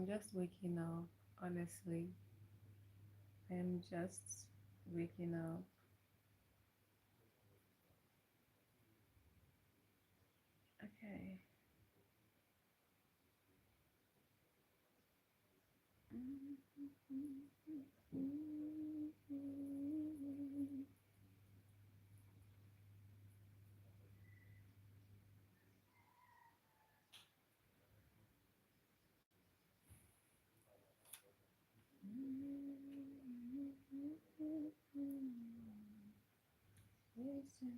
just waking up, honestly. I'm just waking up. Okay. Listen,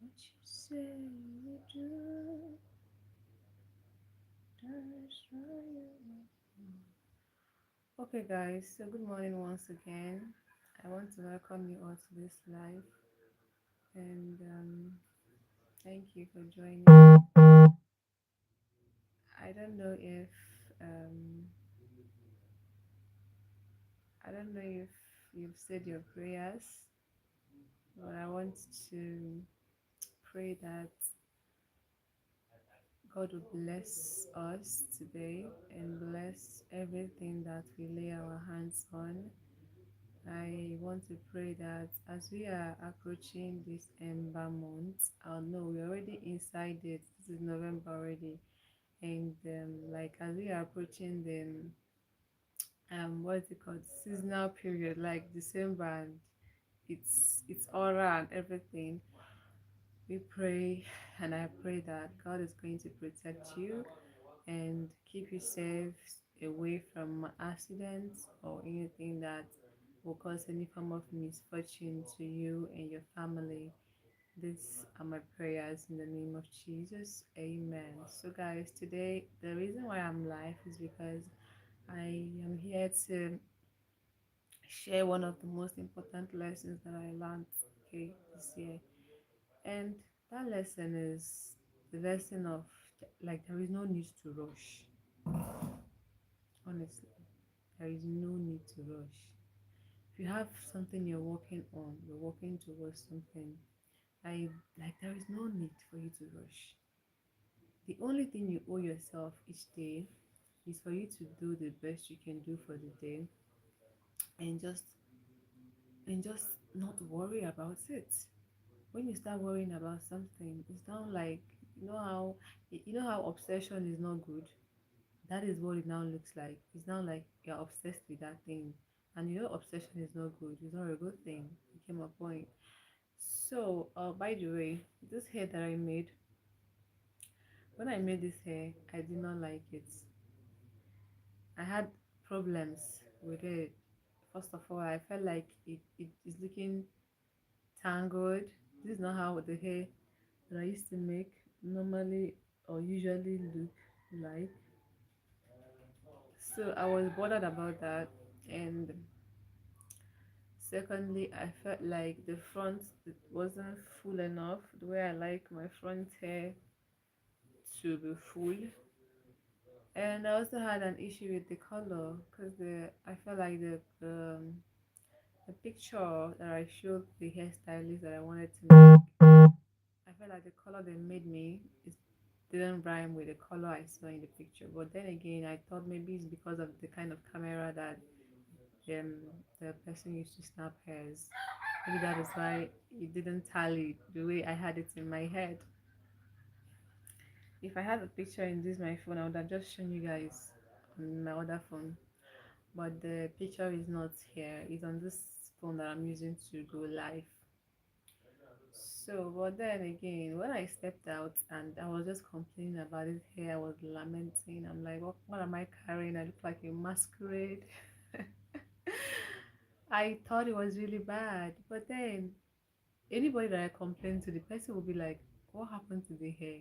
what you say you do, that's why you. Okay, guys, so good morning once again. I want to welcome you all to this live and thank you for joining. I don't know if um, I don't know if you've said your prayers, but I want to pray that God will bless us today and bless everything that we lay our hands on. I want to pray that as we are approaching this Ember month, I know we're already inside it. This is November already, and like as we are approaching the what's it called, seasonal period, like December, and it's aura and everything. We pray, and I pray that God is going to protect you and keep you safe away from accidents or anything that will cause any form of misfortune to you and your family. These are my prayers in the name of Jesus. Amen. So, guys, today the reason why I'm live is because I am here to share one of the most important lessons that I learned, okay, this year. And that lesson is the lesson of like there is no need to rush. Honestly, there is no need to rush. If you have something you're working on, you're working towards something, I like there is no need for you to rush. The only thing you owe yourself each day is for you to do the best you can do for the day and just not worry about it. When you start worrying about something, it's now like you know how obsession is not good. That is what it now looks like. It's now like you're obsessed with that thing, and obsession is not good. It's not a good thing. You get my point. So, by the way, this hair that I made, when I made this hair, I did not like it. I had problems with it. First of all, I felt like it is looking tangled. This is not how the hair that I used to make normally or usually look like. So I was bothered about that. And secondly, I felt like the front it wasn't full enough. The way I like my front hair to be full. And I also had an issue with the color because the I felt like the picture that I showed the hairstylist that I wanted to make, I felt like the color they made me is didn't rhyme with the color I saw in the picture. But then again, I thought maybe it's because of the kind of camera that um, the person used to snap hairs. Maybe that is why it didn't tally the way I had it in my head. If I had a picture in this my phone, I would have just shown you guys on my other phone. But the picture is not here. It's on this phone that I'm using to go live. So, but then again, when I stepped out and I was just complaining about it here, I was lamenting. I'm like, what am I carrying? I look like a masquerade. I thought it was really bad. But then anybody that I complain to, the person will be like, what happened to the hair?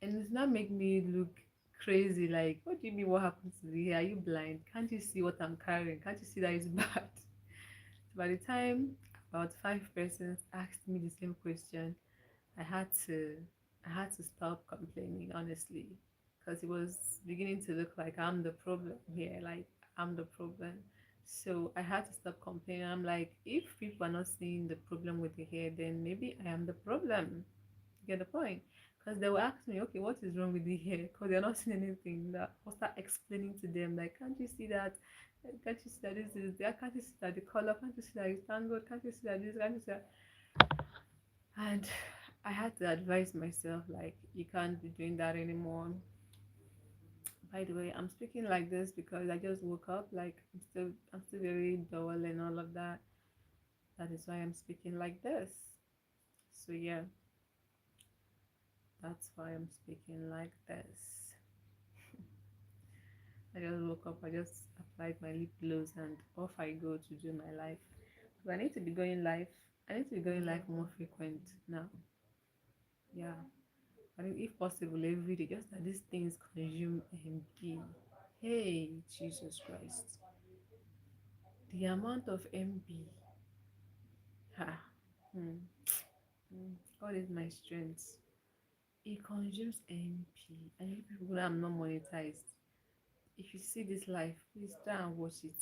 And it's not make me look crazy. Like, what do you mean? What happened to the hair? Are you blind? Can't you see what I'm carrying? Can't you see that it's bad? So by the time about five persons asked me the same question, I had to I had to stop complaining, honestly, because it was beginning to look like I'm the problem here. Like I'm the problem. So I had to stop complaining. I'm like, if people are not seeing the problem with the hair, then maybe I am the problem. You get the point? Because they will ask me, okay, what is wrong with the hair? Because they're not seeing anything. That I'll start explaining to them, like, can't you see that? Can't you see that this is there? Can't you see that the color? Can't you see that it's tangled? Can't you see that this? Can't you see that? And I had to advise myself, like, you can't be doing that anymore. By the way, I'm speaking like this because I just woke up. Like, I'm still very dull and all of that. That is why I'm speaking like this. So yeah, that's why I'm speaking like this. I just woke up, I just applied my lip gloss, and off I go to do my life. But I need to be going live. I need to be going live more frequent now. Yeah. I mean, if possible, every day, just that these things consume MB. Hey, Jesus Christ. The amount of MB. Ha. Hmm. Hmm. God is my strength. It consumes MP. And you people that I'm not monetized. If you see this live, please try and watch it.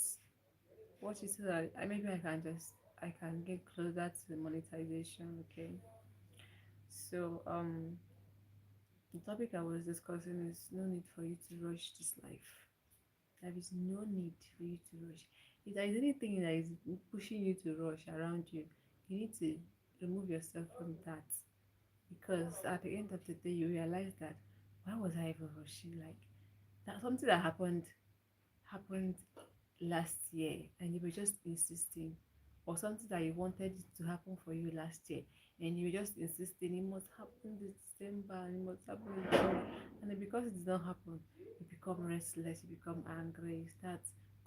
Watch it so that maybe I can get closer to monetization. Okay. So the topic I was discussing is no need for you to rush this life. There is no need for you to rush. If there is anything that is pushing you to rush around you, you need to remove yourself from that. Because at the end of the day, you realize that why was I even rushing? Like that something that happened last year and you were just insisting, or something that you wanted to happen for you last year and you were just insisting it must happen this December and it must happen in December, and then because it did not happen, you become restless, you become angry, you start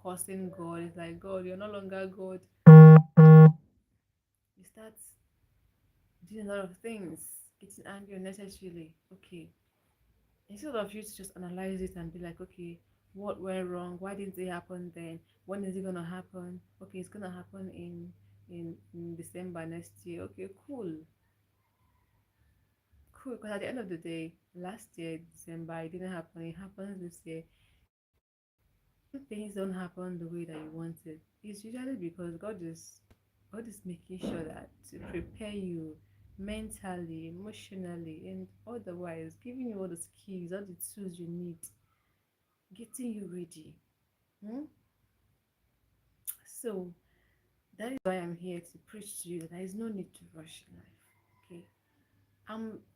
cursing God. It's like, God, you're no longer God. You start doing a lot of things, getting angry unnecessarily. Okay, instead of you to just analyze it and be like, okay, what went wrong, why didn't it happen then, when is it gonna happen, okay, it's gonna happen in December next year, okay, cool, cool, because at the end of the day, last year December it didn't happen, it happens this year. When things don't happen the way that you wanted, it's usually because God is making sure that to prepare you mentally, emotionally, and otherwise, giving you all the skills, all the tools you need, getting you ready. Hmm? So that is why I'm here to preach to you that there is no need to rush in life. Okay.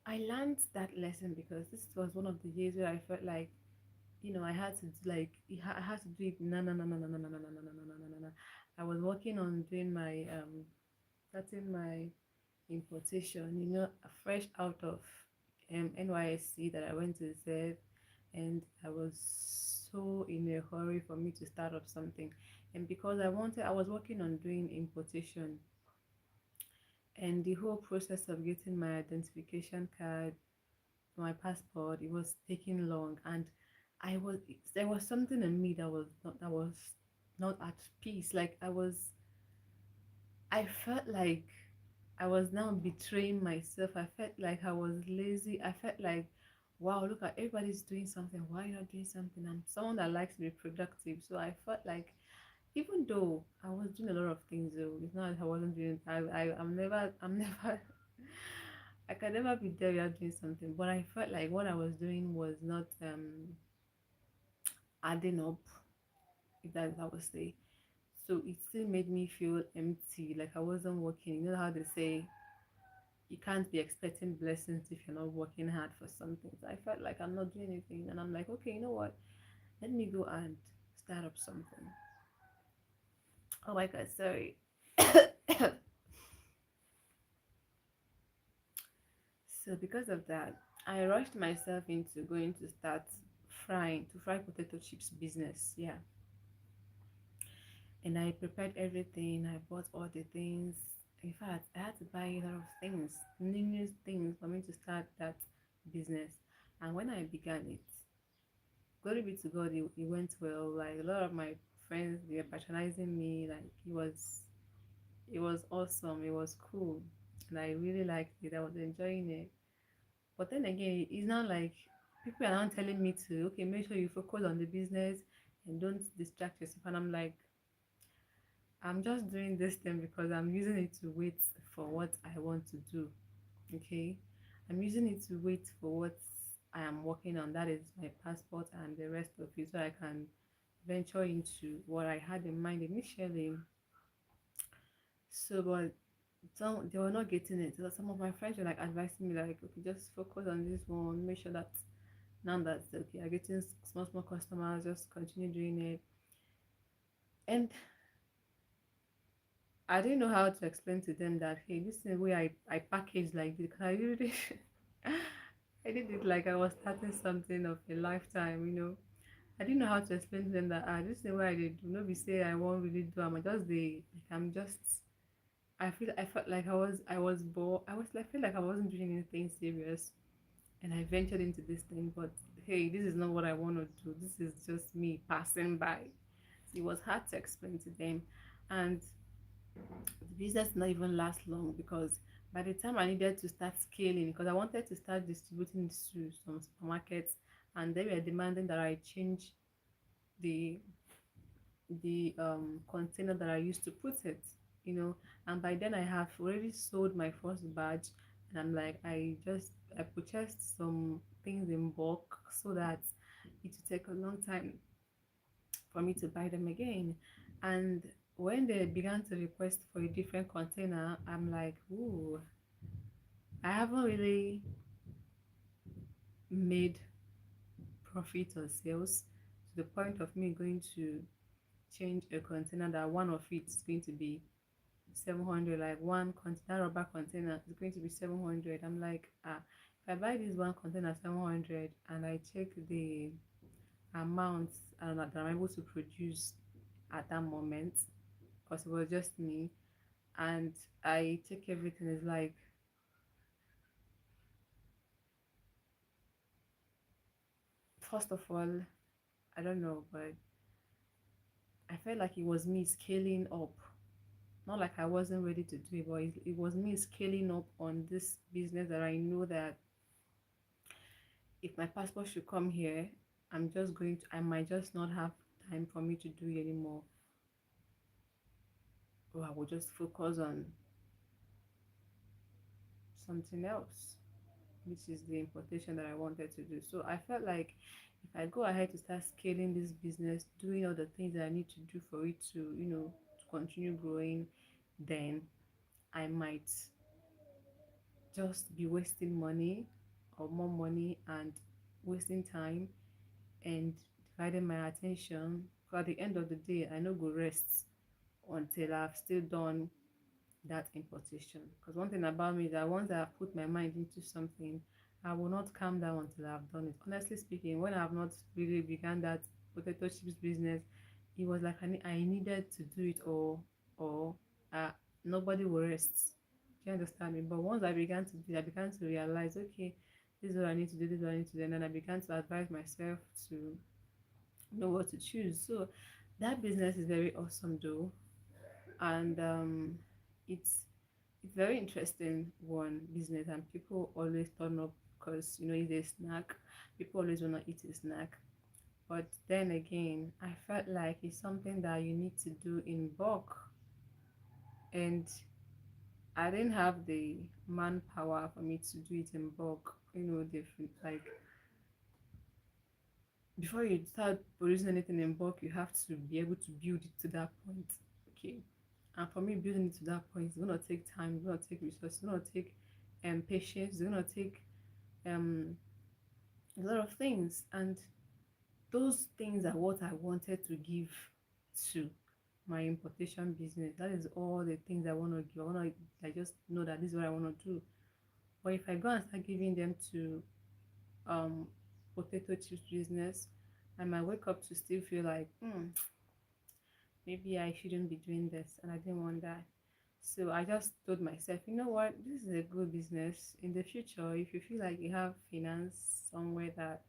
I learned that lesson because this was one of the years where I felt like, I had to I had to do it. No, no, no, no, no, no, no, no, no, no, no, no, no, no, no. I was working on doing my starting my importation, fresh out of NYSC that I went to serve, and I was so in a hurry for me to start up something. And because I was working on doing importation, and the whole process of getting my identification card, my passport, it was taking long, and there was something in me that was not at peace. Like I felt like I was now betraying myself. I felt like I was lazy. I felt like, wow, look at everybody's doing something. Why are you not doing something? I'm someone that likes to be productive. So I felt like, even though I was doing a lot of things, though, it's not that I wasn't doing. I'm never. I can never be there without doing something. But I felt like what I was doing was not adding up, if that's how I would say. So it still made me feel empty, like I wasn't working. You know how they say you can't be expecting blessings if you're not working hard for something. So I felt like I'm not doing anything, and I'm like, okay, you know what? Let me go and start up something. Oh my god, sorry. So because of that, I rushed myself into going to start to fry potato chips business. Yeah, and I prepared everything. I bought all the things. In fact, I had to buy a lot of things, numerous things for me to start that business. And when I began it, glory be to God, it went well. Like a lot of my friends, they were patronizing me. Like it was awesome. It was cool, and I really liked it. I was enjoying it. But then again, it's not like people are now telling me to, okay, make sure you focus on the business and don't distract yourself. And I'm like, I'm just doing this thing because I'm using it to wait for what I want to do. Okay. I'm using it to wait for what I am working on. That is my passport and the rest of it, so I can venture into what I had in mind initially. So, but some they were not getting it. So some of my friends were like advising me, like, okay, just focus on this one, make sure that now that okay, I'm getting small customers, just continue doing it. And I didn't know how to explain to them that hey, this is the way I package like this. 'Cause I really I did it like I was starting something of a lifetime, you know. I didn't know how to explain to them that this is the way I did do. Not be say I won't really do. I'm just the like I'm just. I felt like I was bored. I feel like I wasn't doing anything serious, and I ventured into this thing. But hey, this is not what I want to do. This is just me passing by. It was hard to explain to them, and the business did not even last long because by the time I needed to start scaling, because I wanted to start distributing it to some supermarkets, and they were demanding that I change the container that I used to put it, you know. And by then I have already sold my first batch, and I'm like, I purchased some things in bulk so that it would take a long time for me to buy them again. And when they began to request for a different container, I'm like, ooh, I haven't really made profit or sales to the point of me going to change a container that one of it is going to be 700. Like one container, rubber container is going to be 700. I'm like, if I buy this one container 700 and I check the amount that I'm able to produce at that moment, because it was just me, and I check everything, is like, first of all, I don't know, but I felt like it was me scaling up. Not like I wasn't ready to do it, but it was me scaling up on this business that I know that if my passport should come here, I might just not have time for me to do it anymore. Or I will just focus on something else, which is the importation that I wanted to do. So I felt like if I go ahead to start scaling this business, doing all the things that I need to do for it to, to continue growing, then I might just be wasting money or more money and wasting time and dividing my attention. Because at the end of the day, I no go rest until I've still done that importation. Because one thing about me is that once I've put my mind into something, I will not calm down until I've done it. Honestly speaking, when I've not really began that potato chips business, it was like I needed to do it, or uh, nobody will rest. Do you understand me? But once I began to do it, I began to realize, okay, this is what I need to do, this is what I need to do. And then I began to advise myself to know what to choose. So that business is very awesome though. And it's very interesting one business, and people always turn up because it's a snack. People always want to eat a snack, but then again I felt like it's something that you need to do in bulk, and I didn't have the manpower for me to do it in bulk. Different, like, before you start producing anything in bulk, you have to be able to build it to that point. Okay. And for me, building it to that point, it's gonna take time, it's gonna take resources, it's gonna take patience, it's gonna take um a lot of things. And those things are what I wanted to give to my importation business. That is all the things I want to give. I just know that this is what I want to do. But if I go and start giving them to um potato chips business, I might wake up to still feel like, maybe I shouldn't be doing this, and I didn't want that. So I just told myself, you know what, this is a good business. In the future, if you feel like you have finance somewhere that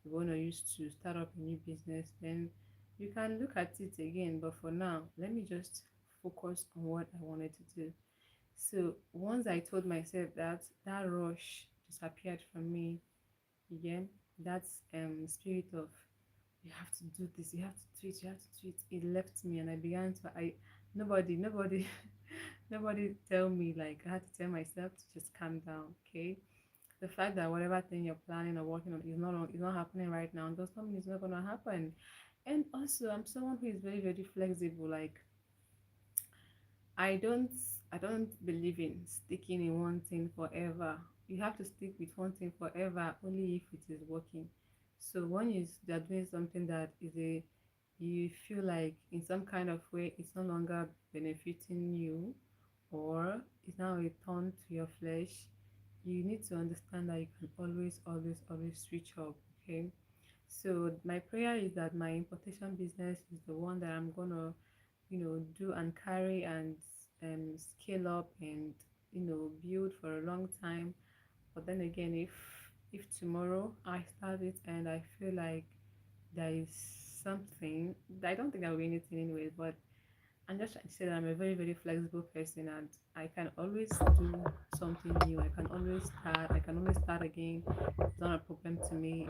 you want to use to start up a new business, then you can look at it again. But for now, let me just focus on what I wanted to do. So once I told myself that, that rush disappeared from me again. That spirit of you have to do this, you have to do it, you have to do it. It left me, and I began to nobody nobody tell me, like, I had to tell myself to just calm down, okay? The fact that whatever thing you're planning or working on is not happening right now does not mean it's not gonna happen. And also, I'm someone who is very very flexible. Like I don't I don't believe in sticking in one thing forever. You have to stick with one thing forever only if it is working. So when you're doing something that is a you feel like in some kind of way it's no longer benefiting you, or it's now a turn to your flesh, you need to understand that you can always switch up. Okay, so my prayer is that my importation business is the one that I'm gonna, do and carry and scale up and build for a long time. But then again, if tomorrow I start it and I feel like there is something, I don't think there will be anything anyway. But I'm just trying to say that I'm a very very flexible person and I can always do something new. I can always start. I can always start again. It's not a problem to me,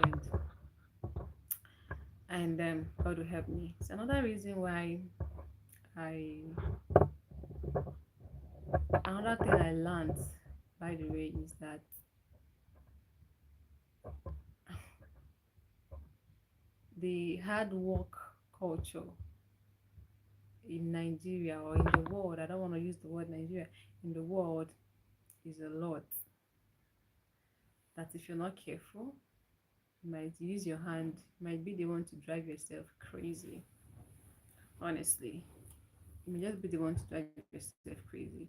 and God will help me. It's another reason why I another thing I learned, by the way, is that the hard work culture in Nigeria or in the world, I don't want to use the word Nigeria, in the world is a lot. That if you're not careful, you might use your hand, you might be the one to drive yourself crazy. Honestly, you may just be the one to drive yourself crazy.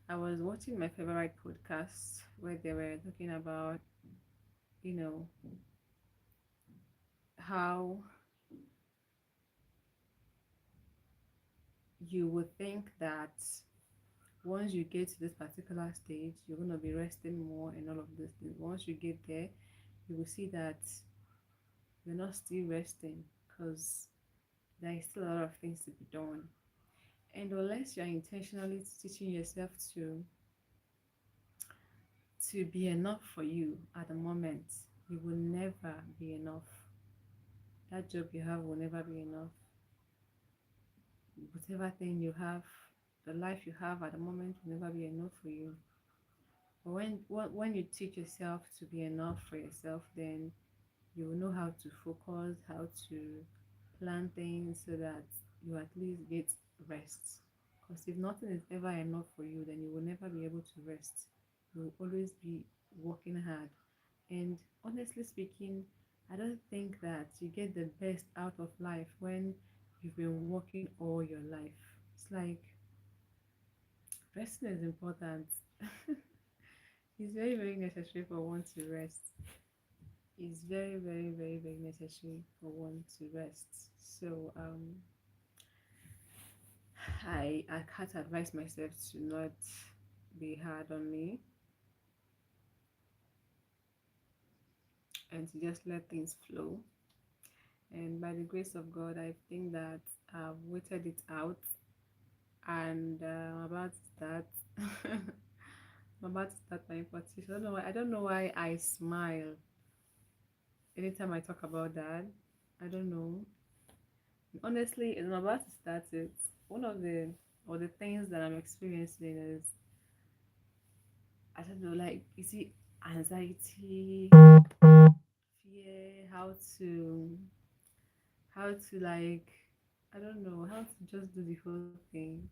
I was watching my favorite podcast where they were talking about, you know, how you would think that once you get to this particular stage, you're going to be resting more and all of those things. Once you get there, you will see that you're not still resting because there is still a lot of things to be done. And unless you're intentionally teaching yourself to be enough for you at the moment, you will never be enough. That job you have will never be enough. Whatever thing you have, the life you have at the moment will never be enough for you. But when you teach yourself to be enough for yourself, then you will know how to focus, how to plan things so that you at least get rest. Because if nothing is ever enough for you, then you will never be able to rest. You will always be working hard. And honestly speaking, I don't think that you get the best out of life when you've been working all your life. It's like resting is important. It's very, very necessary for one to rest. It's very, very, very, very necessary for one to rest. So I can't advise myself to not be hard on me and to just let things flow. And by the grace of God, I think that I've waited it out and I'm about to start. I'm about to start my importation. I don't know why I smile anytime I talk about that. I don't know. Honestly, I'm about to start it. One of the things that I'm experiencing is, I don't know, like, you see, anxiety, fear, how to like, I don't know, how to just do the whole thing.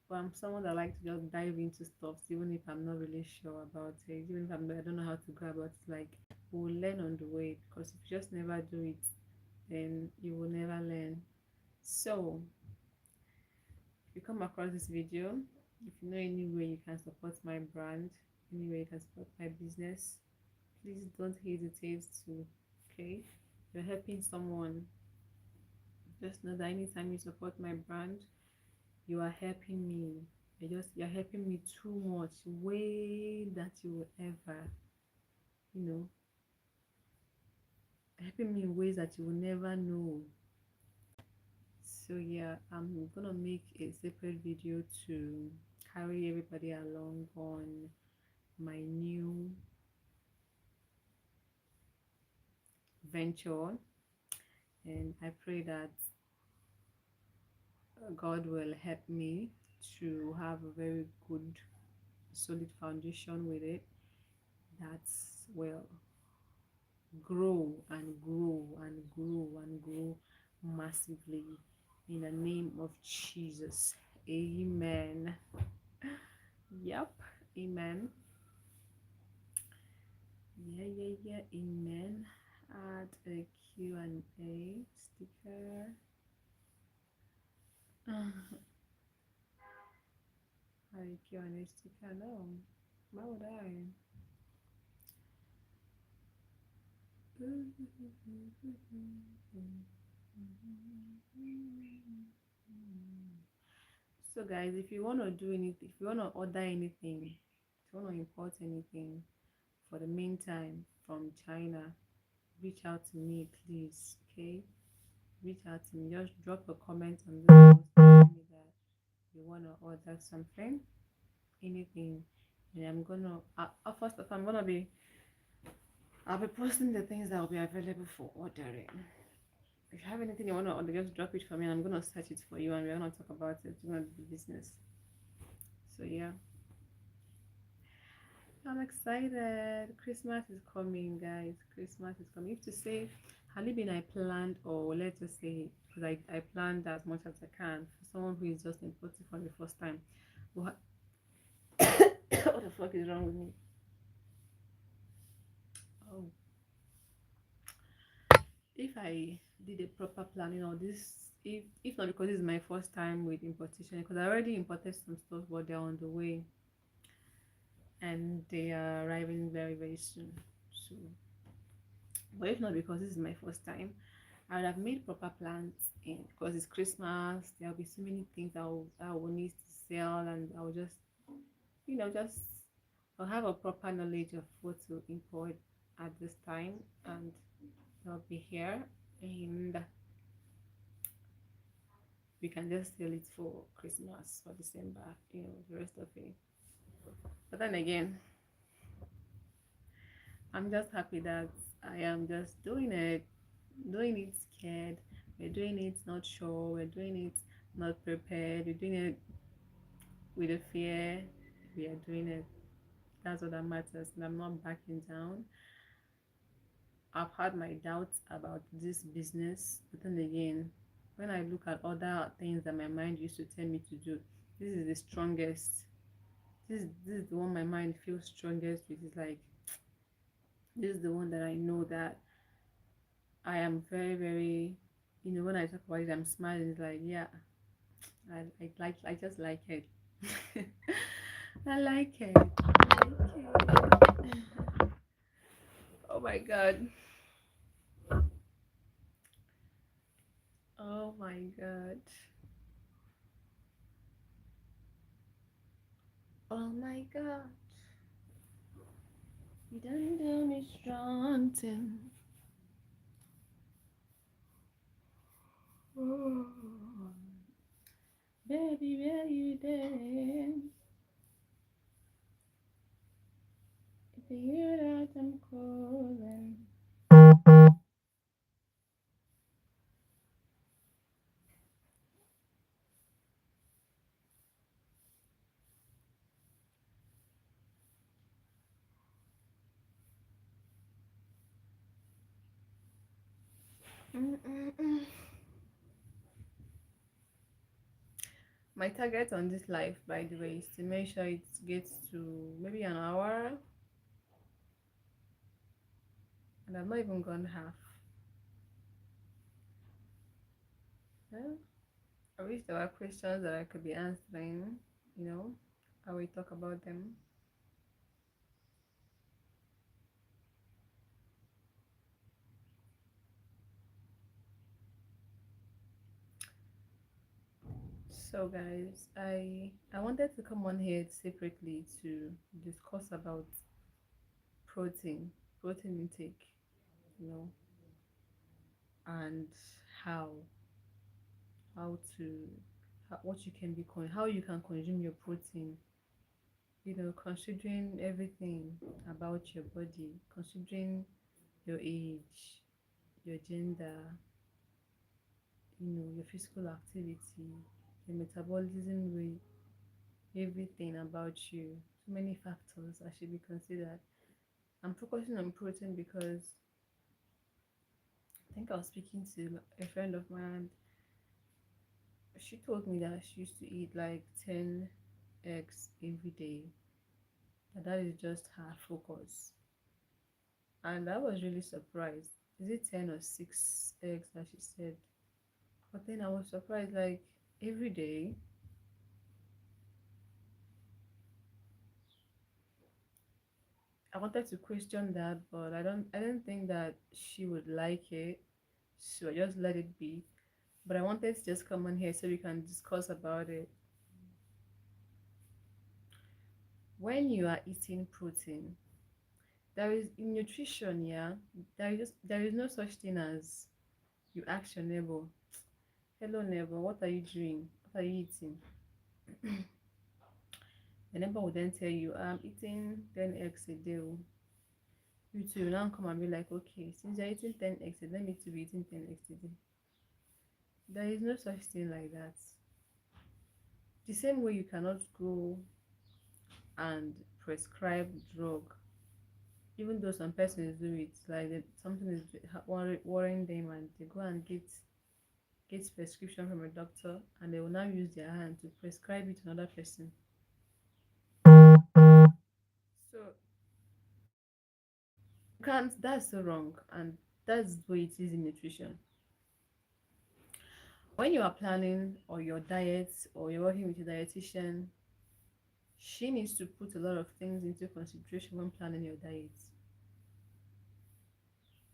But I'm someone that like to just dive into stuff, even if I'm not really sure about it, even if I don't know how to go about it. Like, we'll learn on the way, because if you just never do it, then you will never learn. So, if you come across this video, if you know any way you can support my brand, any way you can support my business, please don't hesitate to. Okay, you're helping someone. Just know that anytime you support my brand, you are helping me. You're helping me too much, way that you will ever, you know, helping me in ways that you will never know. So yeah, I'm gonna make a separate video to carry everybody along on my new venture, and I pray that God will help me to have a very good solid foundation with it, that will grow and grow and grow and grow massively in the name of Jesus. Amen. Yep. Amen. Yeah. Amen. Add a Q&A sticker. Add a Q&A sticker. No. Why would I? So guys, if you want to do anything, if you want to order anything, if you want to import anything for the meantime from China, reach out to me, please. Okay, reach out to me. Just drop a comment on this post telling me that you want to order something, anything, and I'm gonna. First of all, I'll be posting the things that will be available for ordering. If you have anything you want to order, just drop it for me. I'm gonna search it for you, and we're gonna talk about it. We're gonna do business. So yeah. I'm excited. Christmas is coming, guys. Christmas is coming. If to say, had it been I planned, or let's just say, because I planned as much as I can for someone who is just importing for the first time. What, what the fuck is wrong with me? Oh, if I did a proper planning on this, if not because this is my first time with importation, because I already imported some stuff, but they're on the way and they are arriving very, very soon. So, but if not because this is my first time, I would have made proper plans in because it's Christmas. There'll be so many things I will need to sell, and I'll just just I'll have a proper knowledge of what to import at this time, and they'll be here, and we can just sell it for Christmas for December, the rest of it. But then again, I'm just happy that I am just doing it scared. We're doing it not sure. We're doing it not prepared. We're doing it with a fear. We are doing it. That's what that matters. And I'm not backing down. I've had my doubts about this business, but then again, when I look at other things that my mind used to tell me to do, this is the strongest. This is the one my mind feels strongest with. It's like this is the one that I know that I am very, very, when I talk about it, I'm smiling. It's like, yeah, I just like it. I like it. I like it. Oh my god. Oh my god. Oh my god. You done do me strong, Tim. Oh. Baby, where you there? If you hear that I'm calling. Mm-mm-mm. My target on this life, by the way, is to make sure it gets to maybe an hour, and I've not even gone half. Yeah. I wish there were questions that I could be answering, I will talk about them. So guys, I wanted to come on here separately to discuss about protein intake, you know, and how how to what you can be how you can consume your protein, considering everything about your body, considering your age, your gender, your physical activity, your metabolism rate, everything about you. So many factors that should be considered. I'm focusing on protein because I think I was speaking to a friend of mine. She told me that she used to eat like 10 eggs every day. That is just her focus. And I was really surprised. Is it 10 or 6 eggs that she said? But then I was surprised, like every day. I wanted to question that, but I don't think that she would like it. So I just let it be. But I wanted to just come on here so we can discuss about it. When you are eating protein, there is in nutrition, yeah, there is no such thing as you ask your neighbor, hello neighbor, what are you doing? What are you eating? The neighbor will then tell you, I'm eating 10 eggs a day. Oh." You too will now come and be like, okay, since you're eating 10 eggs a day, let me to be eating 10 eggs a day. There is no such thing like that. The same way you cannot go and prescribe drug, even though some persons do it, like something is worrying them and they go and get prescription from a doctor and they will now use their hand to prescribe it to another person. So you can't, that's so wrong, and that's the way it is in nutrition. When you are planning or your diet or you're working with a dietitian, she needs to put a lot of things into consideration when planning your diet.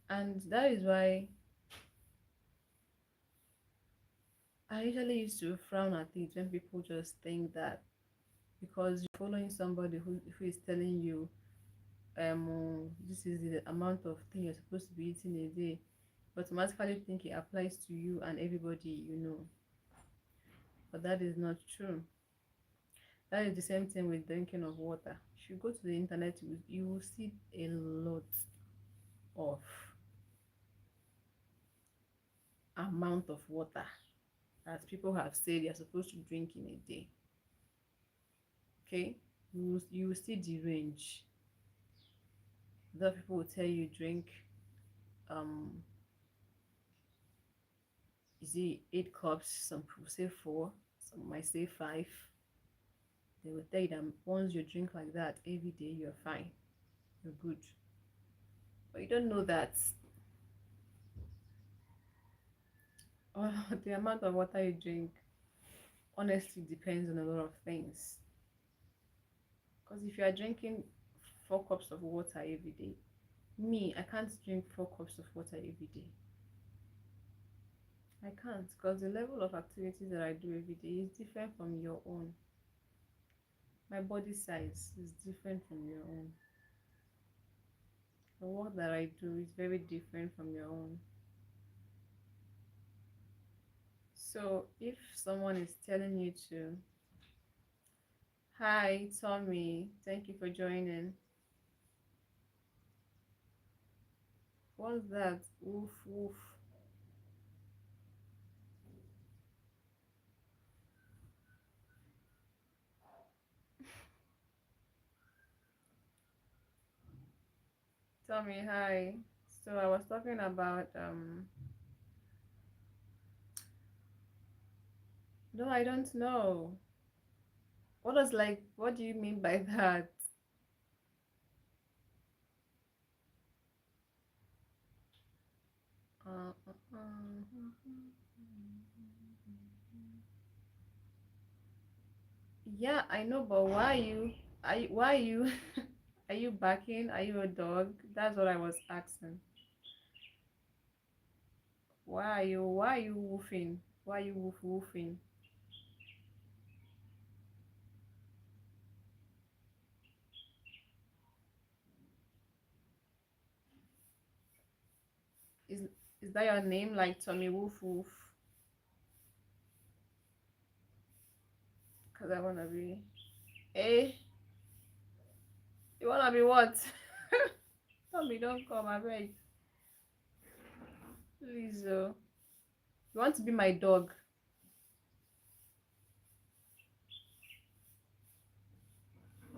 And that is why I usually used to frown at it when people just think that because you're following somebody who is telling you this is the amount of thing you're supposed to be eating a day, you automatically think it applies to you and everybody you know. But that is not true. That is the same thing with drinking of water. If you go to the internet, you will see a lot of amount of water that people have said you're supposed to drink in a day. Okay, you will see the range. Other people will tell you drink um is it 8 cups, some people say 4, some might say 5. They will tell you that once you drink like that every day, you're fine, you're good. But you don't know that the amount of water you drink honestly depends on a lot of things. Because if you are drinking 4 cups of water every day, me, I can't drink 4 cups of water every day. I can't, because the level of activities that I do every day is different from your own. My body size is different from your own. The work that I do is very different from your own. So if someone is telling you to, hi, Tommy, thank you for joining. What's that? Woof, woof. Tommy, hi. So I was talking about, no, I don't know. What do you mean by that? Yeah, I know, but why are you, are you barking? Are you a dog? That's what I was asking. Why are you woofing? Why are you woofing? Is is that your name, like Tommy Woof Woof? Cause I wanna be. Hey, you wanna be what? Tommy, don't come, I beg. Please, you want to be my dog?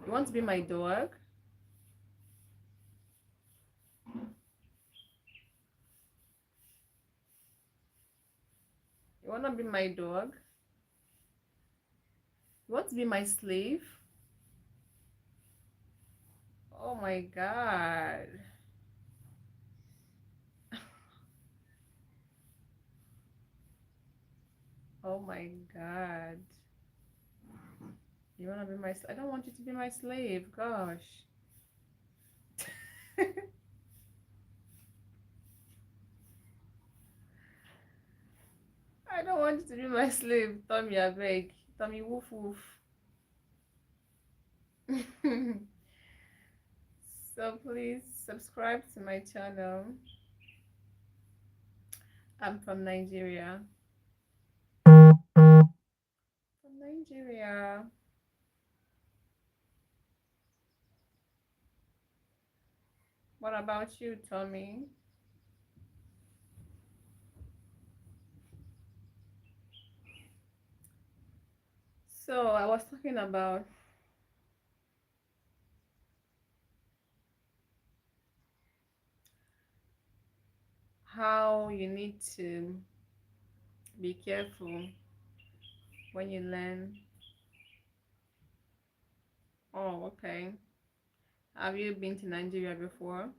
You want to be my dog? You wanna be my dog? You want to be my slave? Oh my god. Oh my god. You wanna be my I don't want you to be my slave, gosh. I don't want you to be my slave, Tommy, I beg. Tommy, woof woof. So please subscribe to my channel. I'm from Nigeria. From Nigeria. What about you, Tommy? So I was talking about how you need to be careful when you learn. Oh, okay. Have you been to Nigeria before?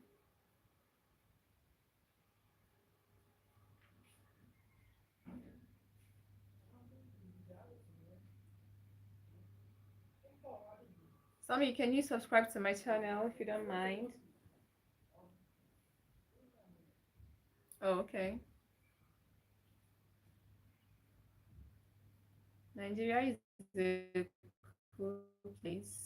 Sammy, can you subscribe to my channel if you don't mind? Oh, okay. Nigeria is a cool place.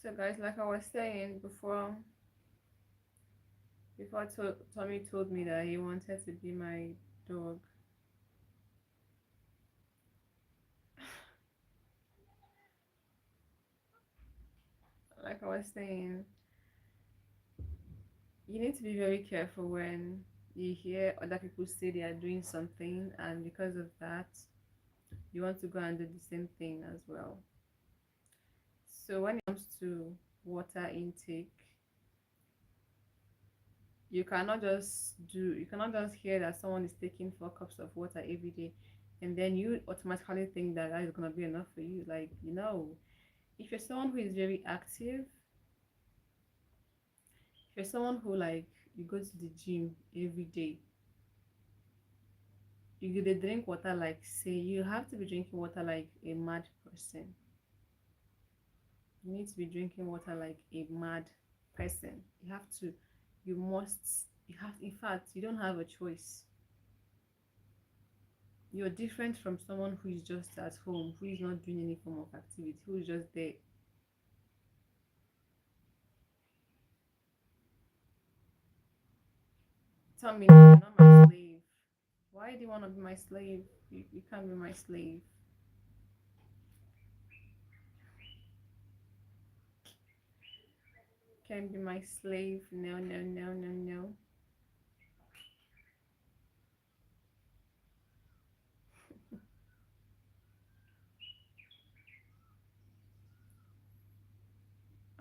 So guys, like I was saying before Tommy told me that he wanted to be my dog. Like I was saying, you need to be very careful when you hear other people say they are doing something, and because of that, you want to go and do the same thing as well. So when it comes to water intake, you cannot just hear that someone is taking 4 cups of water every day and then you automatically think that that is going to be enough for you. Like, if you're someone who is very active, if you're someone who, like, you go to the gym every day, you they drink water, like, say you have to be drinking water like a mad person. You need to be drinking water like a mad person. You have, in fact, you don't have a choice. You're different from someone who is just at home, who is not doing any form of activity, who is just there. Tell me, no, you're not my slave. Why do you want to be my slave? You can't be my slave. Can't be my slave. No, no, no, no, no.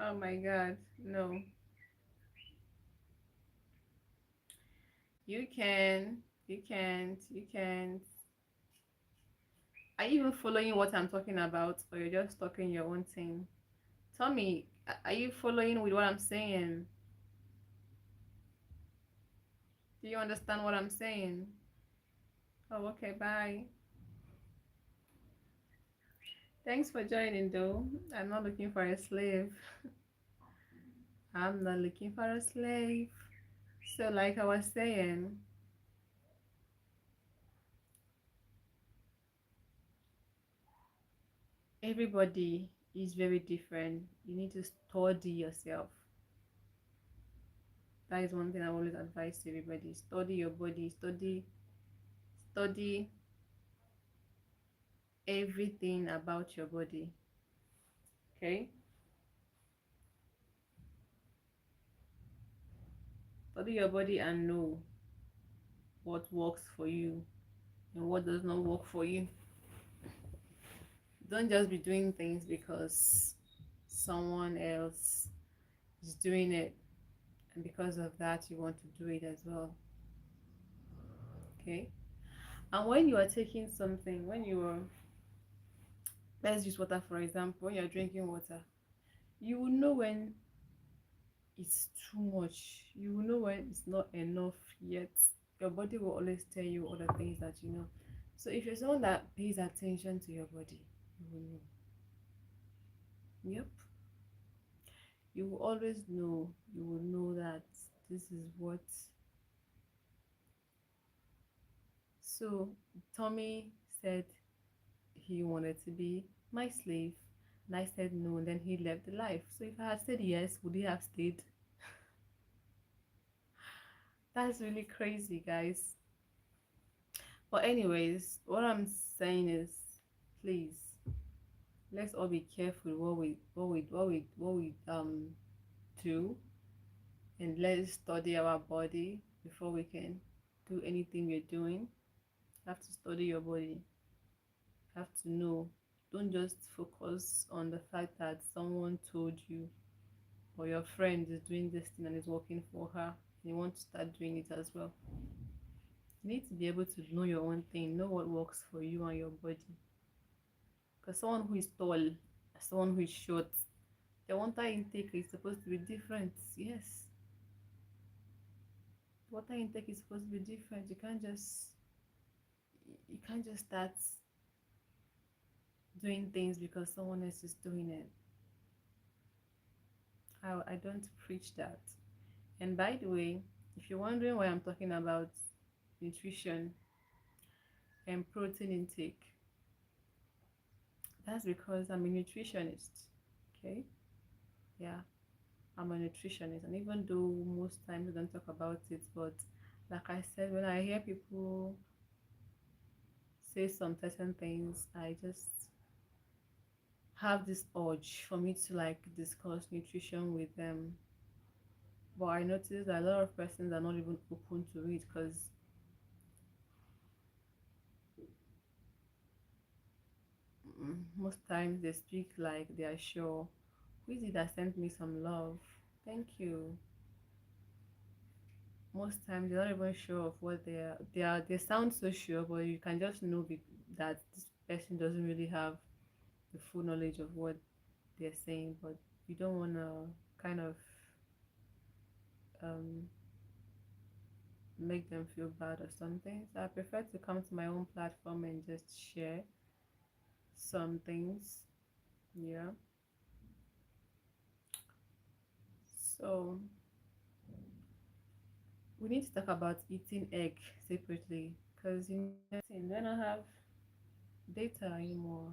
Oh my god, no. You can. You can't. You can't. Are you even following what I'm talking about, or you're just talking your own thing? Tell me, are you following with what I'm saying? Do you understand what I'm saying? Oh, okay, bye. Thanks for joining, though. I'm not looking for a slave. I'm not looking for a slave. So, like I was saying, everybody is very different. You need to study yourself. That is one thing I always advise to everybody. Study your body, study everything about your body. Okay? Study your body and know what works for you and what does not work for you. Don't just be doing things because someone else is doing it, and because of that you want to do it as well. Okay. And when you are taking something, when you are, let's use water for example, when you're drinking water, you will know when it's too much, you will know when it's not enough yet. Your body will always tell you all the things that you know. So if you're someone that pays attention to your body, you will know. Yep. You will always know. You will know that this is what. So Tommy said he wanted to be my slave, and I said no, and then he left the life. So if I had said yes, would he have stayed? That's really crazy, guys. But anyways, what I'm saying is, please, let's all be careful what we do, and let's study our body before we can do anything we're doing. You have to study your body. You have to know. Don't just focus on the fact that someone told you or your friend is doing this thing and is working for her. And you want to start doing it as well. You need to be able to know your own thing, know what works for you and your body. Because someone who is tall, someone who is short, the water intake is supposed to be different. Yes, water intake is supposed to be different. You can't just start doing things because someone else is doing it. I don't preach that. And by the way, if you're wondering why I'm talking about nutrition and protein intake, that's because I'm a nutritionist. Okay, yeah, I'm a nutritionist, and even though most times we don't talk about it, but like I said, when I hear people say some certain things, I just have this urge for me to like discuss nutrition with them. But I noticed that a lot of persons are not even open to it because most times they speak like they are sure. Who is it that sent me some love? Thank you. Most times they're not even sure of what they sound so sure, but you can just know that this person doesn't really have the full knowledge of what they're saying, but you don't want to kind of um, make them feel bad or something. So I prefer to come to my own platform and just share some things. Yeah. So we need to talk about eating egg separately because you know when I have data anymore.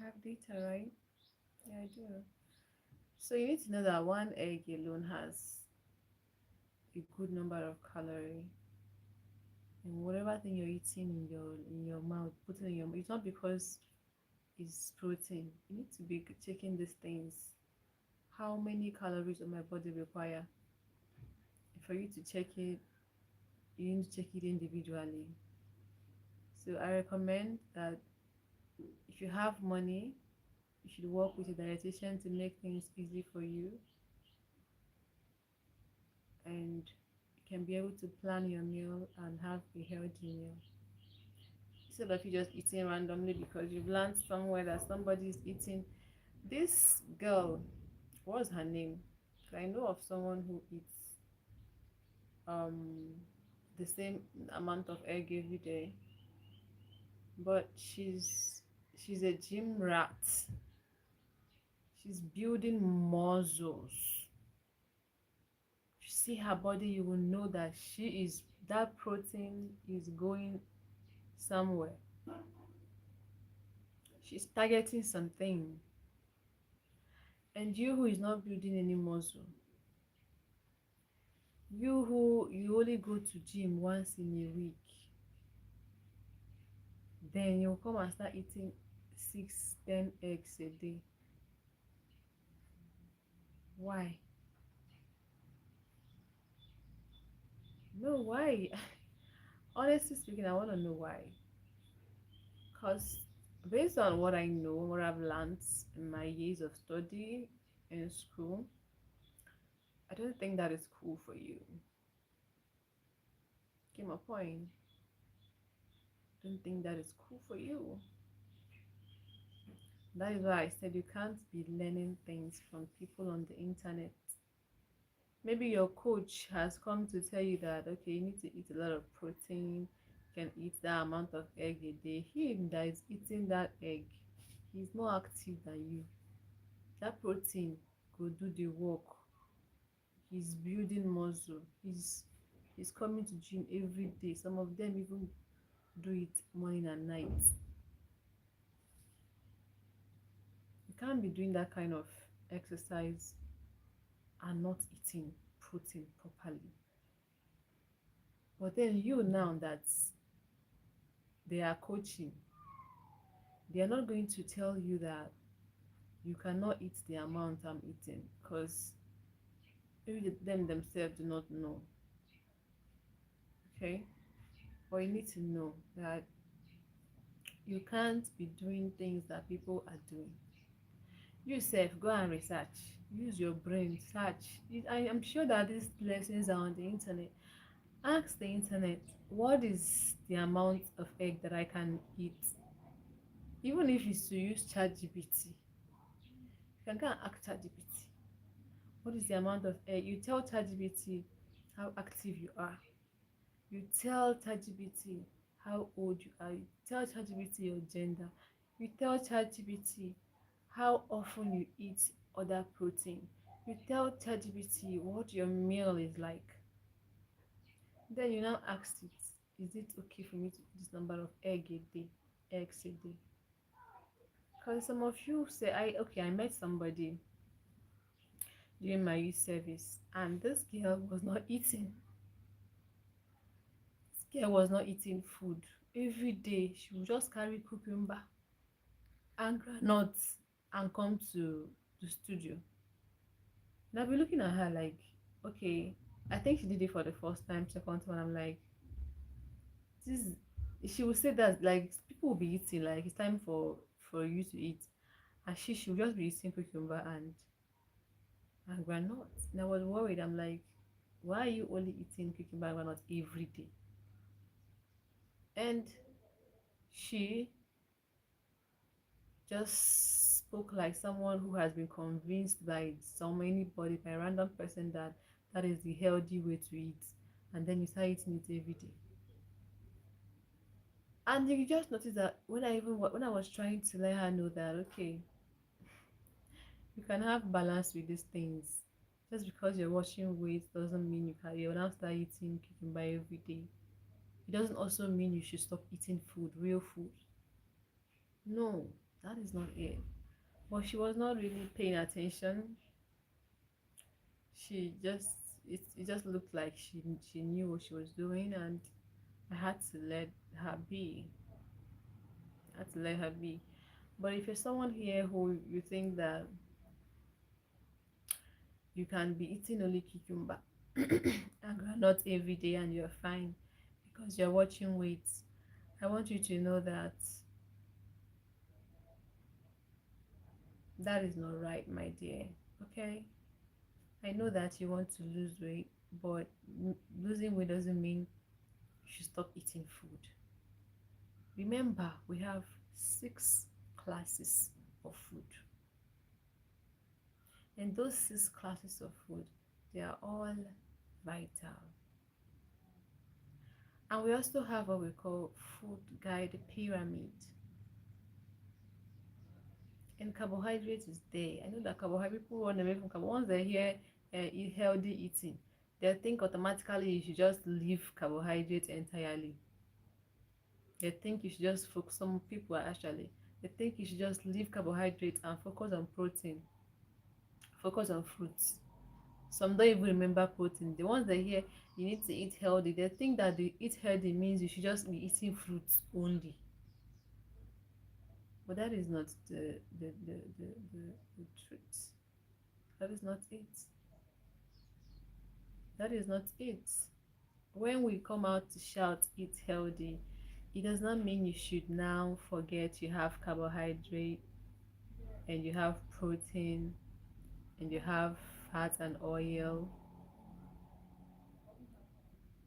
I have data, right? Yeah, I do. So you need to know that one egg alone has a good number of calories. And whatever thing you're eating in your mouth, put it in your mouth. It's not because it's protein. You need to be checking these things. How many calories does my body require? For you to check it, you need to check it individually. So I recommend that if you have money, you should work with a dietitian to make things easy for you, and you can be able to plan your meal and have a healthy meal instead of you just eating randomly because you've learned somewhere that somebody is eating. This girl, what's her name? I know of someone who eats um the same amount of egg every day, but she's a gym rat. She's building muscles. If you see her body, you will know that that protein is going somewhere. She's targeting something. And you who is not building any muscle, you who you only go to gym once in a week, then you'll come and start eating 6, 10 eggs a day. Why? No, why? Honestly speaking, I want to know why. Because based on what I know, what I've learned in my years of study in school, I don't think that is cool for you. Get my point? I don't think that is cool for you. That is why I said you can't be learning things from people on the internet. Maybe your coach has come to tell you that okay, you need to eat a lot of protein, you can eat that amount of egg a day. Him that is eating that egg, he's more active than you. That protein go do the work. He's building muscle. He's coming to gym every day. Some of them even do it morning and night. You can't be doing that kind of exercise and not eating protein properly. But then you now that they are coaching, they are not going to tell you that you cannot eat the amount I'm eating because maybe them themselves do not know. Okay, but you need to know that you can't be doing things that people are doing. You self go and research, use your brain, search. I am sure that these lessons are on the internet. Ask the internet, what is the amount of egg that I can eat? Even if it's to use ChatGPT, you can go and ask ChatGPT, what is the amount of egg? You tell ChatGPT how active you are. You tell ChatGPT how old you are. You tell ChatGPT your gender. You tell ChatGPT how often you eat other protein. You tell ChatGPT what your meal is like. Then you now ask it, is it okay for me to eat this number of eggs a day? Because some of you say, I met somebody during my youth service, and this girl was not eating. This girl was not eating food. Every day she would just carry cucumber and nuts and come to the studio. And I'll be looking at her like, okay, I think she did it for the first time, second time. I'm like, this. She would say that like people will be eating, like it's time for you to eat, and she would just be eating cucumber and granuts. And I was worried. I'm like, why are you only eating cucumber and granuts every day? And she just spoke like someone who has been convinced by anybody, by a random person that that is the healthy way to eat, and then you start eating it every day. And you just notice that when I was trying to let her know that okay, you can have balance with these things. Just because you're watching weight doesn't mean you'll now start eating cucumber every day. It doesn't also mean you should stop eating food, real food. No, that is not it. But she was not really paying attention. She just it just looked like she knew what she was doing, and I had to let her be. I had to let her be. But if you're someone here who you think that you can be eating only cucumber and not every day and you're fine because you're watching weight, I want you to know that that is not right, my dear. Okay? I know that you want to lose weight, but losing weight doesn't mean you should stop eating food. Remember, we have 6 classes of food, and those 6 classes of food, they are all vital. And we also have what we call food guide pyramid. And carbohydrates is there. I know that carbohydrate people run away from carbohydrates. Once they hear eat healthy eating, they think automatically you should just leave carbohydrates entirely. They think you should just focus. Some people are actually they think you should just leave carbohydrates and focus on protein, focus on fruits. Some don't even remember protein. The ones that hear you need to eat healthy, they think that the eat healthy means you should just be eating fruits only. But that is not the truth. That is not it. That is not it. When we come out to shout eat healthy, it does not mean you should now forget you have carbohydrate and you have protein and you have fat and oil.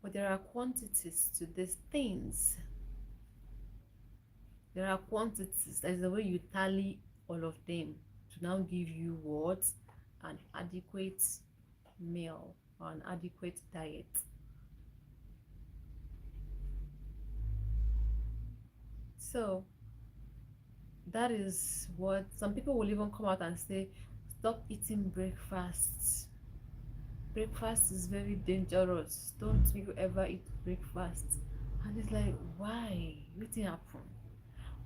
But there are quantities to these things. There are quantities. That's the way you tally all of them to now give you what? An adequate meal or an adequate diet. So that is what some people will even come out and say, stop eating breakfast. Breakfast is very dangerous. Don't you ever eat breakfast. And it's like, why? What happen?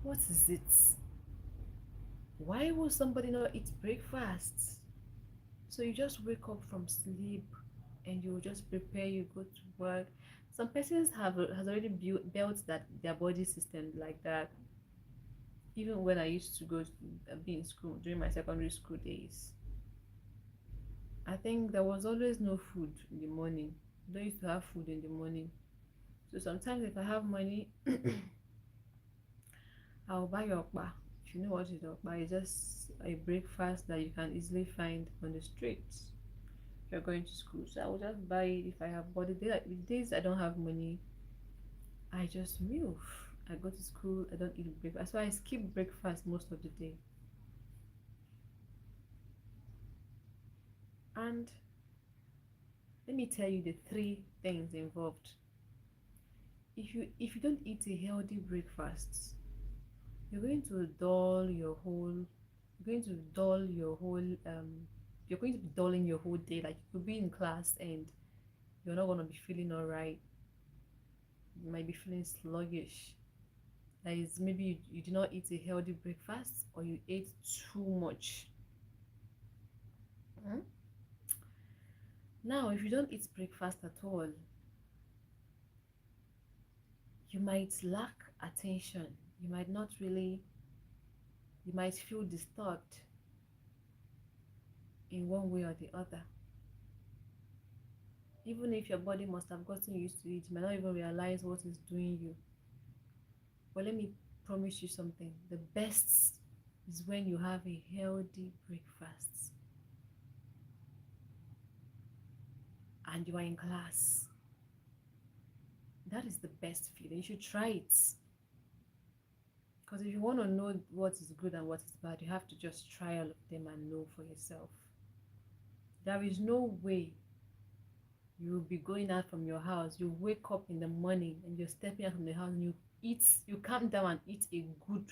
What is it? Why will somebody not eat breakfast? So you just wake up from sleep and you just prepare, you go to work. Some persons has already built that their body system like that. Even when I used to go to be in school during my secondary school days, I think there was always no food in the morning. We don't used to have food in the morning. So sometimes if I have money, I'll buy okpa. If you know what is okpa, it's just a breakfast that you can easily find on the streets if you're going to school. So I will just buy it if I have. But the days I don't have money, I just move. I go to school, I don't eat breakfast. So I skip breakfast most of the day. And let me tell you the three things involved. If you don't eat a healthy breakfast, you're going to dull your whole you're going to dull your whole you're going to be dulling your whole day. Like you could be in class and you're not gonna be feeling alright. You might be feeling sluggish. That is maybe you did not eat a healthy breakfast or you ate too much. Mhm. Now if you don't eat breakfast at all, you might lack attention. You might not really you might feel disturbed in one way or the other. Even if your body must have gotten used to it, you might not even realize what is doing you. But let me promise you something. The best is when you have a healthy breakfast and you are in class. That is the best feeling. You should try it. Because if you want to know what is good and what is bad, you have to just try all of them and know for yourself. There is no way you will be going out from your house. You wake up in the morning and you're stepping out from the house and you calm down and eat a good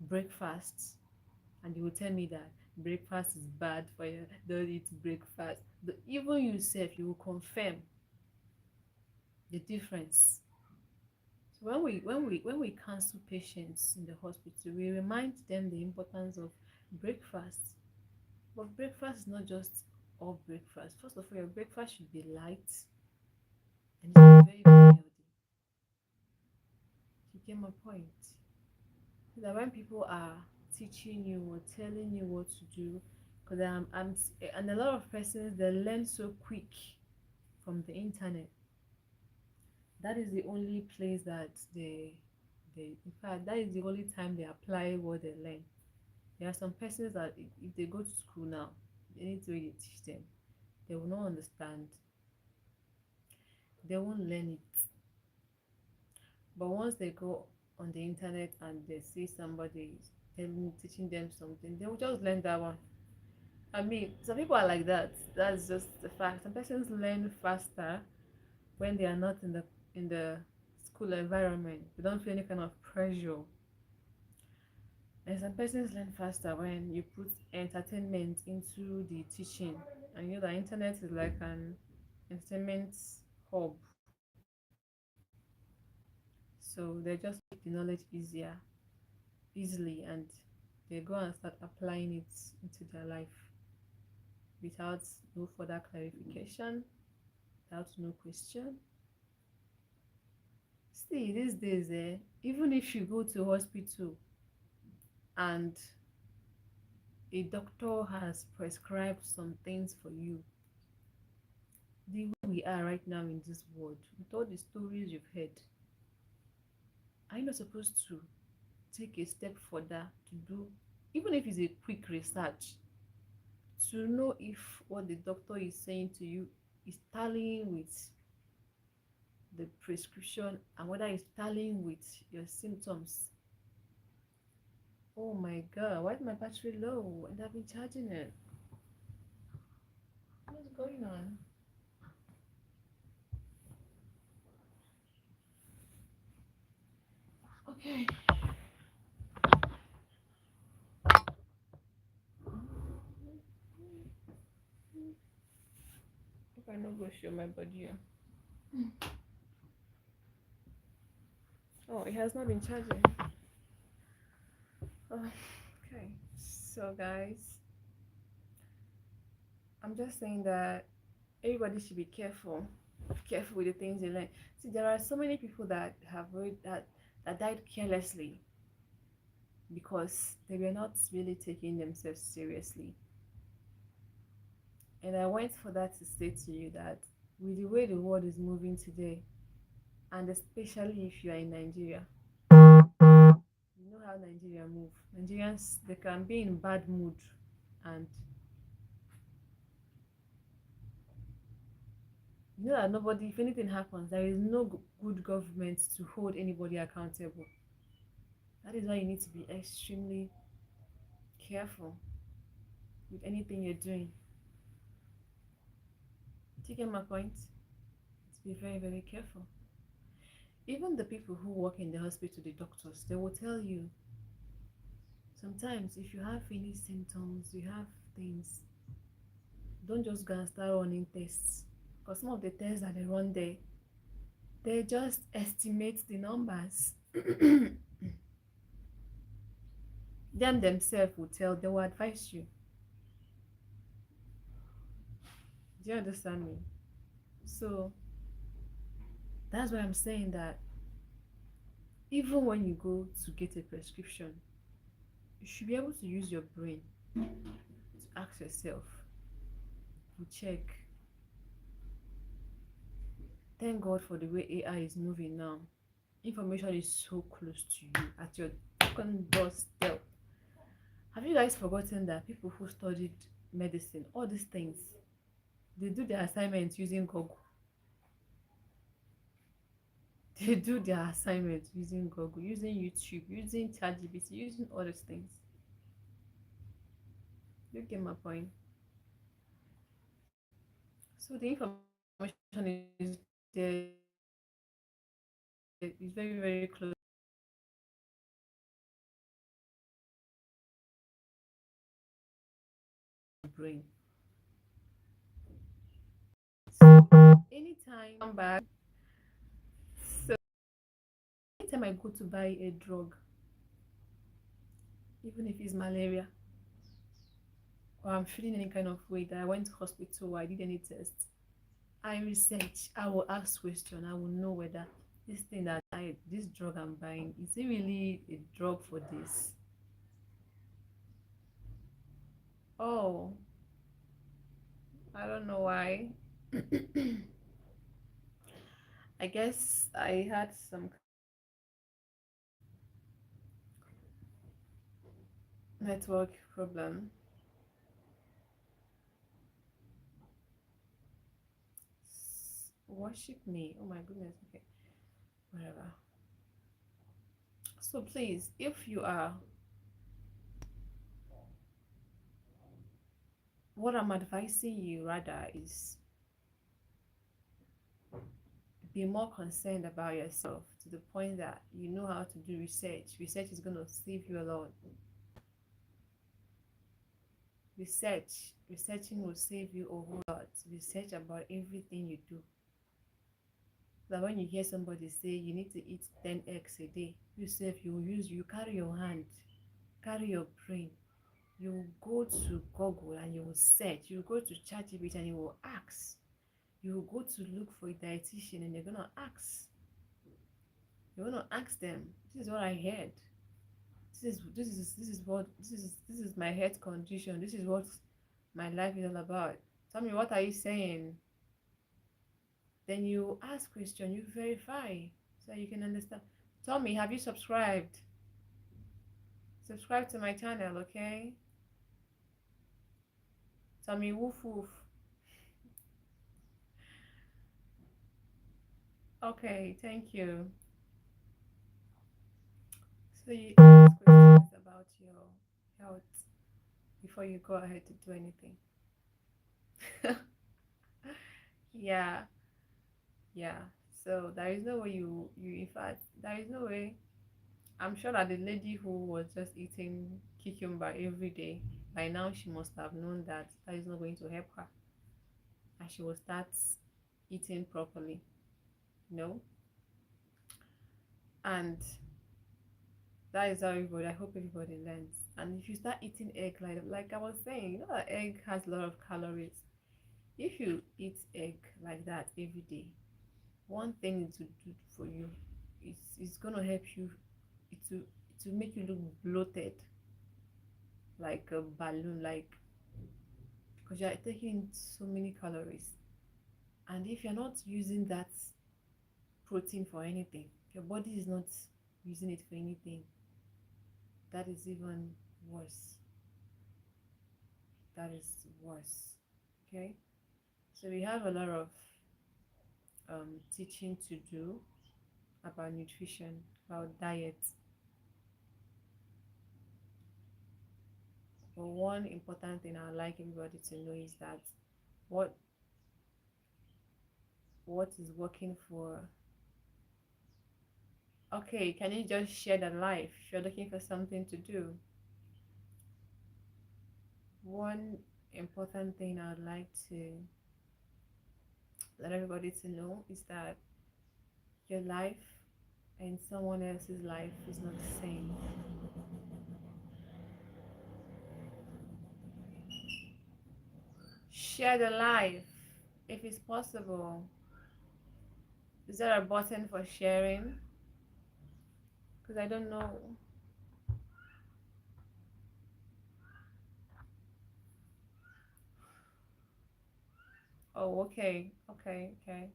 breakfast, and you will tell me that breakfast is bad for you, don't eat breakfast. Even yourself, you will confirm the difference. So when we counsel patients in the hospital, we remind them the importance of breakfast. But breakfast is not just all breakfast. First of all, your breakfast should be light and it should be very, very healthy. You get my point? So that when people are teaching you or telling you what to do, because and a lot of persons, they learn so quick from the internet. That is the only place that they in fact that is the only time they apply what they learn. There are some persons that if they go to school now, any way you teach them, they will not understand. They won't learn it. But once they go on the internet and they see somebody teaching them something, they will just learn that one. I mean, some people are like that. That's just the fact. Some persons learn faster when they are not in the school environment. They don't feel any kind of pressure. And some persons learn faster when you put entertainment into the teaching. And you know the internet is like an entertainment hub. So they just make the knowledge easily, and they go and start applying it into their life without no further clarification, without no question. See, these days, even if you go to hospital and a doctor has prescribed some things for you, the way we are right now in this world, with all the stories you've heard, are you not supposed to take a step further to do, even if it's a quick research, to know if what the doctor is saying to you is tallying with the prescription and whether it's tallying with your symptoms? Oh my god, why is my battery low? And I've been charging it. What's going on? Okay. If I not go show my body. Oh, it has not been charging. Okay. So guys, I'm just saying that everybody should be careful with the things they learn. See, there are so many people that have read that died carelessly because they were not really taking themselves seriously. And I went for that to say to you that with the way the world is moving today, and especially if you are in Nigeria, you know how Nigeria move. Nigerians, they can be in bad mood, and you know that nobody, if anything happens, there is no good government to hold anybody accountable. That is why you need to be extremely careful with anything you're doing. Do you get my point? To be very, very careful. Even the people who work in the hospital, the doctors, they will tell you sometimes if you have any symptoms, you have things, don't just go and start running tests. Because some of the tests that they run there, they just estimate the numbers. Them themselves will tell, they will advise you. Do you understand me? So that's why I'm saying that even when you go to get a prescription, you should be able to use your brain to ask yourself, to check. Thank God for the way AI is moving now. Information is so close to you at your doorstep. Have you guys forgotten that people who studied medicine, all these things, they do their assignments using Google? They do their assignments using Google, using YouTube, using ChatGPT, using all these things. You get my point? So the information is there, is very, very close to the brain. So anytime I'm back, so anytime I go to buy a drug, even if it's malaria or I'm feeling any kind of way that I went to hospital or I did any tests, I research, I will ask questions, I will know whether this thing that this drug I'm buying, is it really a drug for this? Oh, I don't know why. I guess I had some network problem. Worship me. Oh my goodness. Okay, whatever. So please, if you are, what I'm advising you rather is be more concerned about yourself to the point that you know how to do research. Research is going to save you a lot. Researching will save you a whole lot. Research about everything you do. That when you hear somebody say you need to eat 10 eggs a day, you carry your hand, carry your brain. You will go to Google and you will search. You will go to ChatGPT and you will ask. You will go to look for a dietitian and you're gonna ask. You're gonna ask them. This is what I heard. This is my health condition. This is what my life is all about. Tell me, what are you saying? Then you ask question, you verify, so you can understand. Tell me, have you subscribed? Subscribe to my channel, okay? Tell me, woof woof. Okay, thank you. So you ask questions about your health before you go ahead to do anything. Yeah, yeah. So there is no way in fact, there is no way. I'm sure that the lady who was just eating cucumber every day, by now she must have known that that is not going to help her, and she will start eating properly, you know. And that is how everybody. I hope everybody learns. And if you start eating egg, like I was saying, you know that egg has a lot of calories. If you eat egg like that every day, one thing it will do for you, it's gonna help you. It will make you look bloated, like a balloon, like because you're taking so many calories. And if you're not using that protein for anything, your body is not using it for anything, that is even worse. That is worse. Okay, so we have a lot of teaching to do about nutrition, about diet. But one important thing I'd like everybody to know is that what what is working for. Okay, can you just share the life if you're looking for something to do? One important thing I'd like to let everybody to know is that your life and someone else's life is not the same. Share the life if it's possible. Is there a button for sharing? Because I don't know. Oh, okay, okay, okay,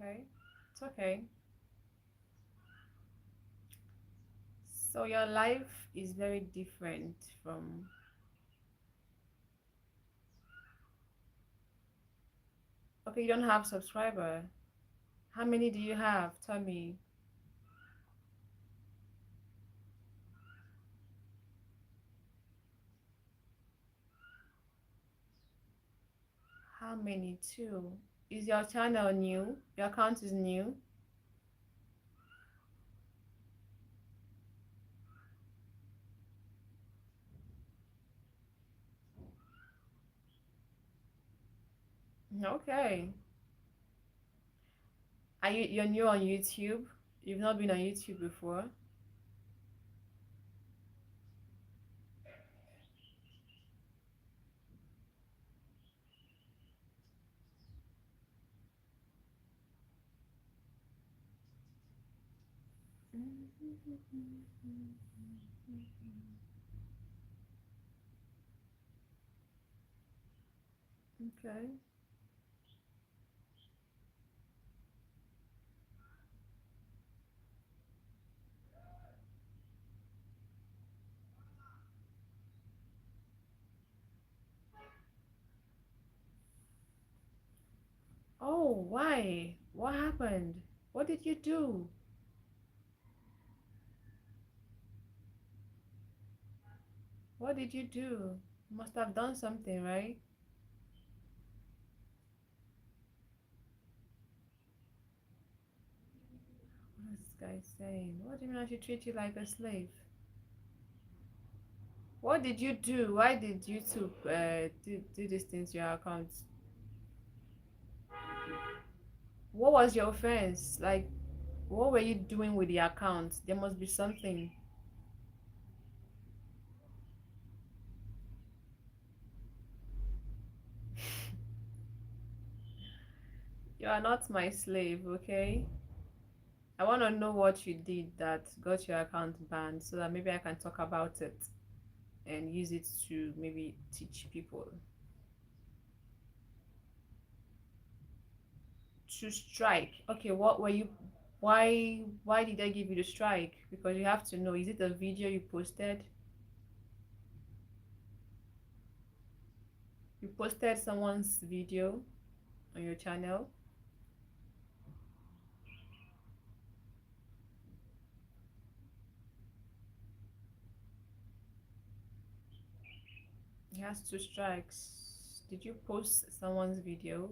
okay. It's okay. So your life is very different from. Okay, you don't have subscriber. How many do you have? Tell me. How many? Two. Is your channel new? Your account is new? Okay. You're new on YouTube? You've not been on YouTube before? Okay. Oh, why? What happened? What did you do? What did you do? You must have done something, right? What is this guy saying? What do you mean I should treat you like a slave? What did you do? Why did YouTube do these things to your account? What was your offense? Like, what were you doing with the account? There must be something. You are not my slave, okay? I want to know what you did that got your account banned so that maybe I can talk about it and use it to maybe teach people. To strike. Okay, what were you, why did I give you the strike? Because you have to know, is it a video you posted? You posted someone's video on your channel? He has two strikes. Did you post someone's video?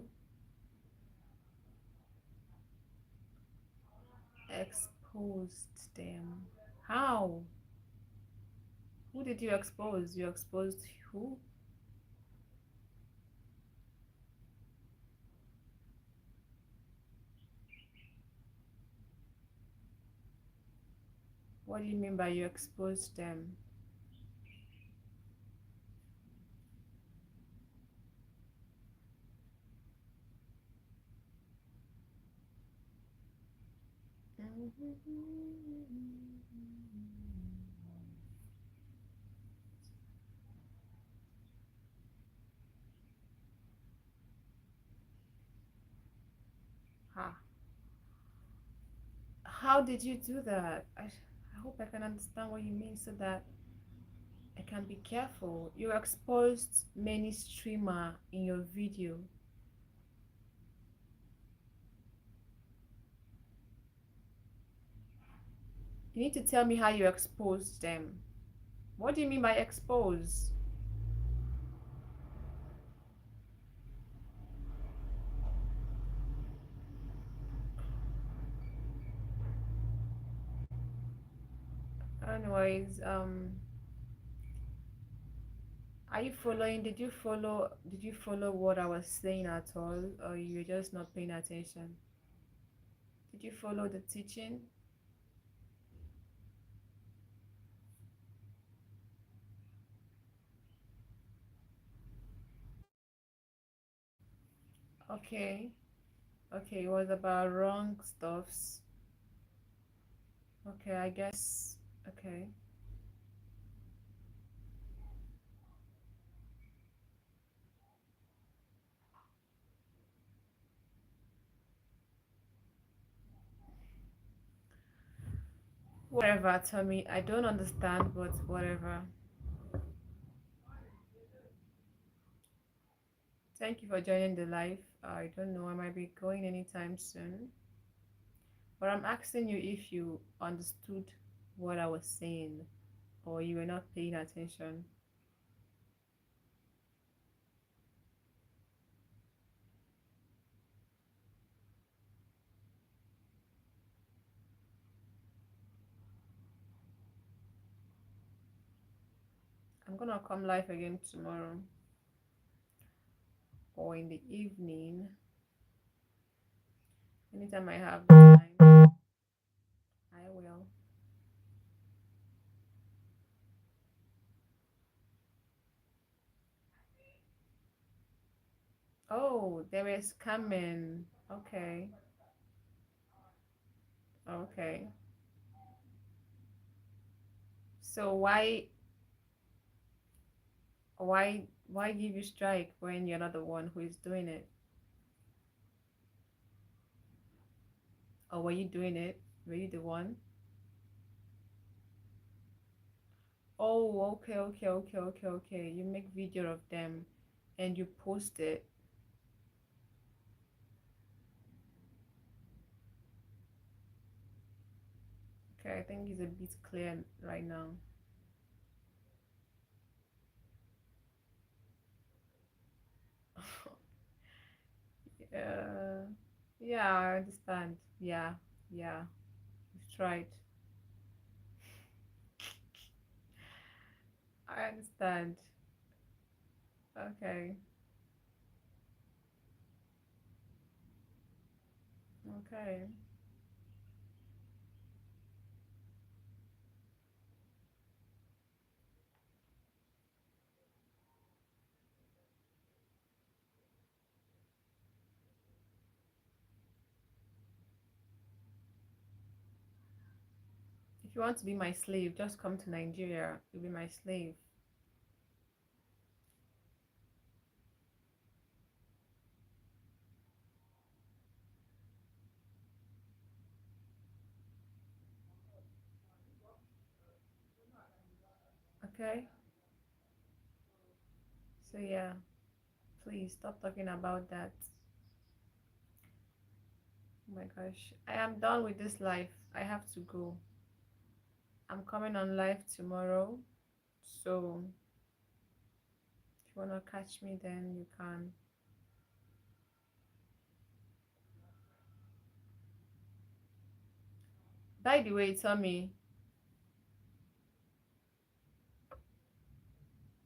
Exposed them. How? Who did you expose? You exposed who? What do you mean by you exposed them? Ha. How did you do that? I hope I can understand what you mean so that I can be careful. You exposed many streamer in your video. You need to tell me how you exposed them. What do you mean by expose? Anyways, are you following? Did you follow what I was saying at all, or you're just not paying attention? Did you follow the teaching? Okay. Okay, it was about wrong stuffs. Okay, I guess. Okay. Whatever, Tommy. I don't understand, but whatever. Thank you for joining the live. I don't know, I might be going anytime soon. But I'm asking you if you understood what I was saying or you were not paying attention. I'm gonna come live again tomorrow or in the evening. Anytime I have the time, I will. Oh, there is coming. Okay. Okay. So why give you strike when you're not the one who is doing it? Or were you doing it? Were you the one? Oh, okay, okay, okay, okay, okay. You make video of them and you post it. Okay, I think it's a bit clear right now. Yeah, yeah, I understand. Yeah, yeah, you've tried. I understand. Okay, okay. If you want to be my slave, just come to Nigeria. You'll be my slave. Okay? So yeah, please stop talking about that. Oh my gosh. I am done with this life. I have to go. I'm coming on live tomorrow. So if you wanna catch me then you can. By the way, tell me,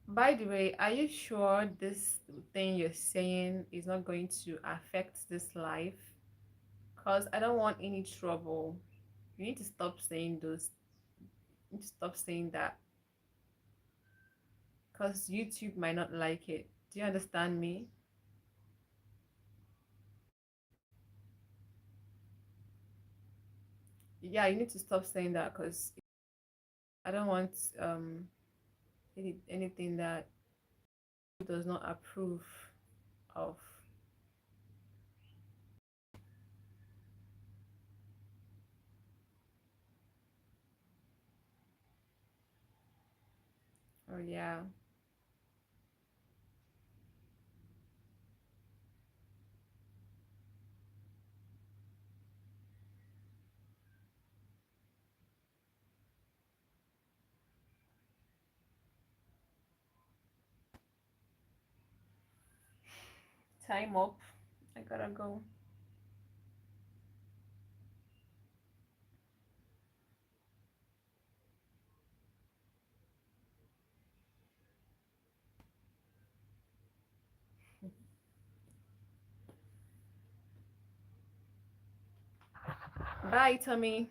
by the way, are you sure this thing you're saying is not going to affect this life? Because I don't want any trouble. You need to stop saying those. You need to stop saying that. Because YouTube might not like it. Do you understand me? Yeah, you need to stop saying that because I don't want anything that does not approve of. Oh yeah. Time up. I gotta go. Bye, Tommy.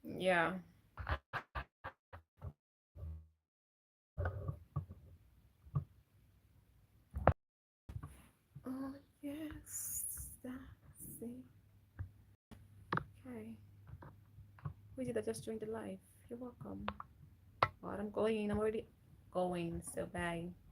Yeah. Oh yes. That's it. Okay. Who is it that just joined the live? You're welcome. But I'm going. I'm already going. So bye.